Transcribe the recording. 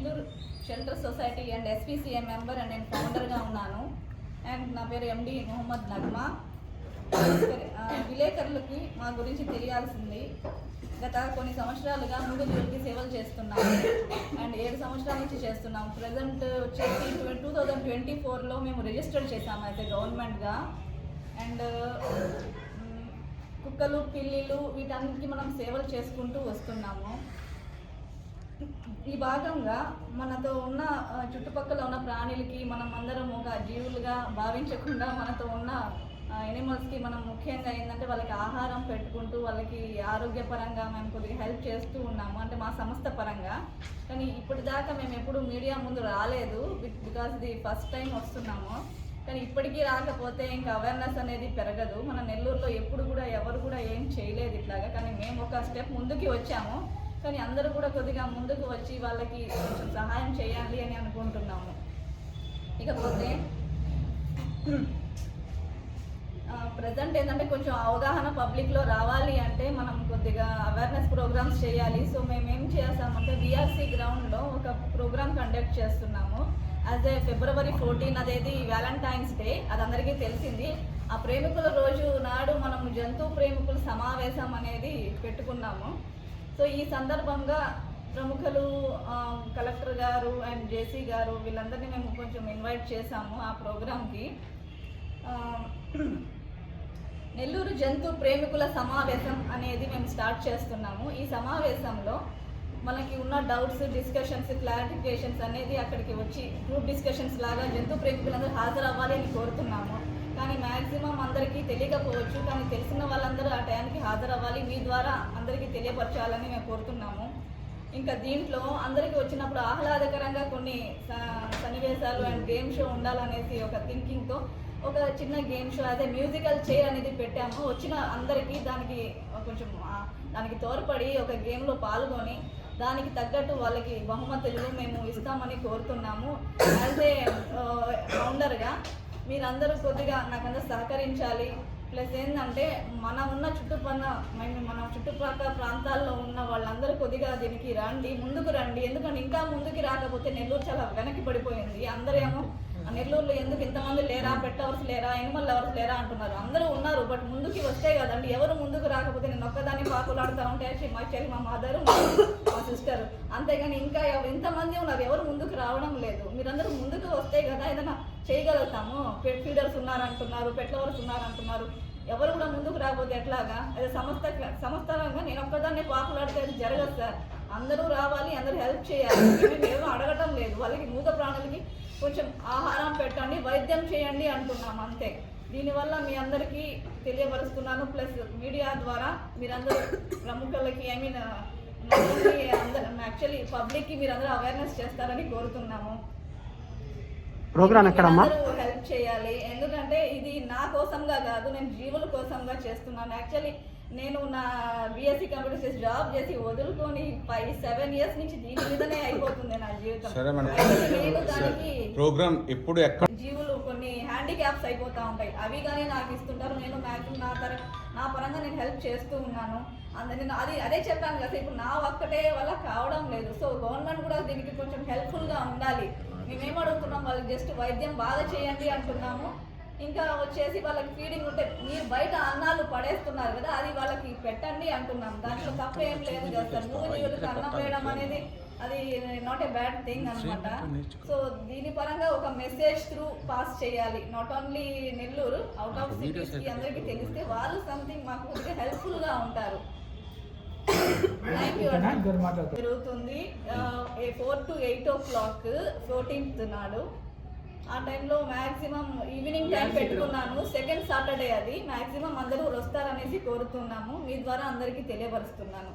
Nellore shelter society and SPCA member and నేను ఫౌండర్గా ఉన్నాను. And నా పేరు MD మొహమ్మద్ నగ్మా. విలేకరులకి మా గురించి తెలియాల్సింది. గత కొన్ని సంవత్సరాలుగా మూగజీవులకి సేవలు చేస్తున్నాము అండ్ 7 సంవత్సరాల నుంచి చేస్తున్నాము. ప్రజెంట్ వచ్చేసి 2024లో మేము రిజిస్టర్ చేసాము అయితే గవర్నమెంట్గా. అండ్ కుక్కలు, పిల్లిలు వీటన్నిటికీ మనం సేవలు చేసుకుంటూ వస్తున్నాము. ఈ భాగంగా మనతో ఉన్న చుట్టుపక్కల ఉన్న ప్రాణులకి మనం అందరం ఒక జీవులుగా భావించకుండా మనతో ఉన్న ఎనిమల్స్కి మనం ముఖ్యంగా ఏంటంటే వాళ్ళకి ఆహారం పెట్టుకుంటూ వాళ్ళకి ఆరోగ్యపరంగా మేము కొద్దిగా హెల్ప్ చేస్తూ ఉన్నాము, అంటే మా సంస్థ పరంగా. కానీ ఇప్పటిదాకా మేము ఎప్పుడు మీడియా ముందు రాలేదు, బికాజ్ ఇది ఫస్ట్ టైం వస్తున్నాము. కానీ ఇప్పటికీ రాకపోతే ఇంకా అవేర్నెస్ అనేది పెరగదు. మన నెల్లూరులో ఎప్పుడు కూడా ఎవరు కూడా ఏం చేయలేదు ఇట్లాగా. కానీ మేము ఒక స్టెప్ ముందుకి వచ్చాము. కానీ అందరూ కూడా కొద్దిగా ముందుకు వచ్చి వాళ్ళకి కొంచెం సహాయం చేయాలి అని అనుకుంటున్నాము. ఇకపోతే ప్రజెంట్ ఏంటంటే కొంచెం అవగాహన పబ్లిక్లో రావాలి అంటే మనం కొద్దిగా అవేర్నెస్ ప్రోగ్రామ్స్ చేయాలి. సో మేమేం చేస్తామంటే VRC గ్రౌండ్లో ఒక ప్రోగ్రామ్ కండక్ట్ చేస్తున్నాము. యాజ్ ఏ February 14 అదేది వ్యాలంటైన్స్ డే, అది అందరికీ తెలిసింది. ఆ ప్రేమికుల రోజు నాడు మనము జంతు ప్రేమికుల సమావేశం అనేది పెట్టుకున్నాము. సో ఈ సందర్భంగా ప్రముఖులు కలెక్టర్ గారు అండ్ JC గారు వీళ్ళందరినీ మేము కొంచెం ఇన్వైట్ చేశాము ఆ ప్రోగ్రామ్కి. నెల్లూరు జంతు ప్రేమికుల సమావేశం అనేది మేము స్టార్ట్ చేస్తున్నాము. ఈ సమావేశంలో మనకి ఉన్న డౌట్స్, డిస్కషన్స్, క్లారిఫికేషన్స్ అనేది అక్కడికి వచ్చి గ్రూప్ డిస్కషన్స్ లాగా జంతు ప్రేమికులందరూ హాజరవ్వాలి అని కోరుతున్నాము. కానీ మ్యాక్సిమం అందరికీ తెలియకపోవచ్చు, కానీ తెలిసిన వాళ్ళందరూ ఆ టైంకి హాజరవ్వాలి, మీ ద్వారా అందరికీ తెలియపరచాలని మేము కోరుతున్నాము. ఇంకా దీంట్లో అందరికీ వచ్చినప్పుడు ఆహ్లాదకరంగా కొన్ని సన్నివేశాలు అండ్ గేమ్ షో ఉండాలనేసి ఒక థింకింగ్తో ఒక చిన్న గేమ్ షో అదే మ్యూజికల్ చైర్ అనేది పెట్టాము. వచ్చిన అందరికీ దానికి తోడ్పడి ఒక గేమ్లో పాల్గొని దానికి తగ్గట్టు వాళ్ళకి బహుమతులు మేము ఇస్తామని కోరుతున్నాము. యాజ్ ఏ ఫౌండర్గా మీరందరూ కొద్దిగా నాకందరూ సహకరించాలి. ప్లస్ ఏంటంటే మన చుట్టుపక్కల ప్రాంతాల్లో ఉన్న వాళ్ళందరూ కొద్దిగా దీనికి ముందుకు రండి. ఎందుకంటే ఇంకా ముందుకు రాకపోతే నెల్లూరు చాలా వెనక్కి పడిపోయింది. అందరేమో నెల్లూరులో ఎందుకు ఇంతమంది లేరా, పెట్ లవర్స్ లేరా, ఎనిమల్ లవర్స్ లేరా అంటున్నారు. అందరూ ఉన్నారు, బట్ ముందుకి వస్తే కదండి. ఎవరు ముందుకు రాకపోతే నేను ఒక్కదాన్ని పాకులాడుతూ ఉంటే మా చెల్లి, మా మదరు, మా సిస్టర్, అంతేగాని ఇంకా ఎంతమంది ఉన్నారు, ఎవరు ముందుకు రావడం లేదు. మీరందరూ ముందుకు వస్తే కదా ఏదైనా చేయగలుగుతాము. పెట్ ఫీడర్స్ ఉన్నారంటున్నారు, పెట్ లవర్స్ ఉన్నారంటున్నారు, ఎవరు కూడా ముందుకు రాకపోతే ఎట్లాగా? అదే సంస్థలంగా నేను ఒక్కదాన్ని పాకులాడితే అది జరగదు సార్. అందరూ రావాలి, అందరూ హెల్ప్ చేయాలి. మేము ఎవరు అడగటం లేదు. వాళ్ళకి మూగ ప్రాణులకి కొంచెం ఆహారం పెట్టండి, వైద్యం చేయండి అంటున్నాం అంతే. దీనివల్ల మీ అందరికీ తెలియపరుస్తున్నాను. ప్లస్ మీడియా ద్వారా మీరందరూ ప్రముఖులకి యాక్చువల్లీ పబ్లిక్కి మీరందరూ అవేర్నెస్ చేస్తారని కోరుతున్నాము. ప్రోగ్రామ్ ఎక్కడమ్మా? హెల్ప్ చేయాలి. ఎందుకంటే ఇది నా కోసంగా కాదు, నేను జీవుల కోసంగా చేస్తున్నాను. యాక్చువల్లీ నేను నా BSc కంప్యూటర్ సైన్స్ జాబ్ చేసి వదులుకొని 5-7 ఇయర్స్ నుంచి దీని మీదనే అయిపోతుంది నా జీవితం. నేను దానికి ప్రోగ్రామ్ ఎప్పుడు ఎక్కడ జీవులు కొన్ని హ్యాండిక్యాప్స్ అయిపోతూ ఉంటాయి, అవి కానీ నాకు ఇస్తుంటారు. నేను మ్యాక్సిమం నా పరంగా నేను హెల్ప్ చేస్తూ ఉన్నాను. నేను అదే చెప్పాను కదా, ఇప్పుడు నా ఒక్కటే వల్ల కావడం లేదు. సో గవర్నమెంట్ కూడా దీనికి కొంచెం హెల్ప్ఫుల్గా ఉండాలి. మేమేం అడుగుతున్నాం, వాళ్ళకి జస్ట్ వైద్యం బాగా చేయండి అంటున్నాము. ఇంకా వచ్చేసి వాళ్ళకి ఫీడింగ్ ఉంటే మీరు బయట అన్నాలు పడేస్తున్నారు కదా, అది వాళ్ళకి పెట్టండి అంటున్నాం. దాంట్లో తప్పు ఏం లేదు కదా సార్. మూగజీవులకు అన్నం వేయడం అనేది అది నాట్ ఏ బ్యాడ్ థింగ్ అనమాట. సో దీని పరంగా ఒక మెసేజ్ త్రూ పాస్ చేయాలి. Not only Nellore, out of సిటీస్కి అందరికీ తెలిస్తే వాళ్ళు సంథింగ్ మాకు కొద్దిగా హెల్ప్ఫుల్గా ఉంటారు. జరుగుతుంది 4 to 8 o'clock 14th నాడు. ఆ టైంలో మ్యాక్సిమం ఈవినింగ్ టైం పెట్టుకున్నాను. సెకండ్ సాటర్డే అది. మ్యాక్సిమం అందరూ వస్తారనేసి కోరుతున్నాము. మీ ద్వారా అందరికీ తెలియపరుస్తున్నాను.